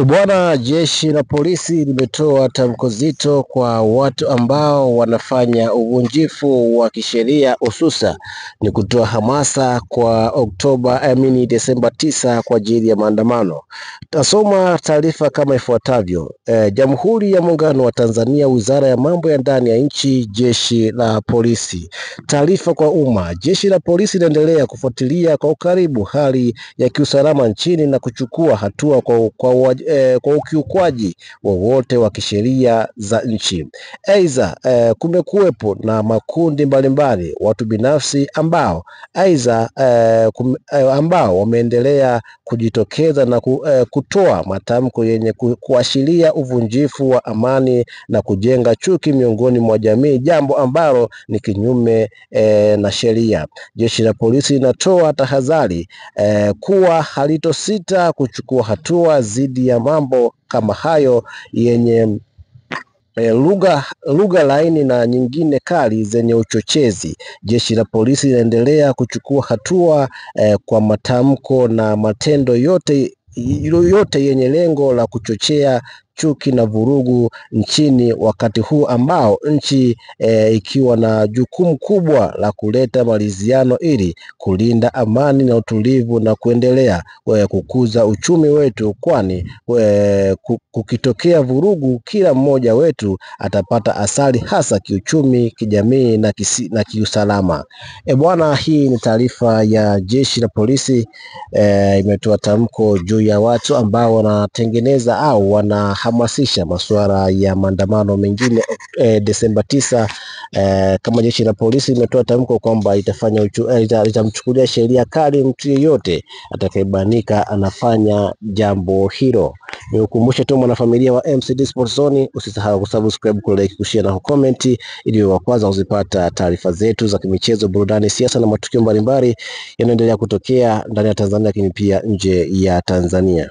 Bwana, jeshi la polisi limetoa tamko zito kwa watu ambao wanafanya uvunjifu wa kisheria, hususa ni kutoa hamasa kwa Desemba 9 kwa ajili ya maandamano. Tasoma taarifa kama ifuatavyo. Jamhuri ya Muungano wa Tanzania, Wizara ya Mambo ya Ndani ya Nchi, Jeshi la Polisi. Taarifa kwa umma. Jeshi la polisi linaendelea kufuatilia kwa ukaribu hali ya kiusalama nchini na kuchukua hatua kwa ukiukwaji wowote wa kisheria za nchi. Aidha, kumekuwepo na makundi mbalimbali, watu binafsi ambao wameendelea kujitokeza na kutoa matamko yenye kuashiria uvunjifu wa amani na kujenga chuki miongoni mwa jamii, jambo ambalo ni kinyume na sheria. Jeshi la polisi linatoa tahadhari kuwa halitosita kuchukua hatua dhidi ya mambo kama hayo yenye lugha laini na nyingine kali zenye uchochezi. Jeshi la polisi linaendelea kuchukua hatua kwa matamko na matendo yote yenye lengo la kuchochea chuki na vurugu nchini, wakati huu ambao nchi ikiwa na jukumu kubwa la kuleta maridhiano ili kulinda amani na utulivu na kuendelea kukuza uchumi wetu, kwani kukitokea vurugu kila mmoja wetu atapata athari, hasa kiuchumi, kijamii na kiusalama. Bwana, hii ni taarifa ya jeshi la polisi imetoa tamko juu ya watu ambao wanatengeneza au wanahamasisha masuala ya maandamano mengine Desemba 9. Kama jeshi la polisi limetoa tamko kwamba itamchukulia sheria kali mtu yeyote atakayebanika anafanya jambo hilo. Nikukumbushe tu mwanafamilia wa MCD Sports Zone, usisahau kusubscribe, kulike, kushare na kucomment ili wa kwanza kuzipata taarifa zetu za kimichezo, burudani, siasa na matukio mbalimbali yanayoendelea kutokea ndani ya Tanzania lakini pia nje ya Tanzania.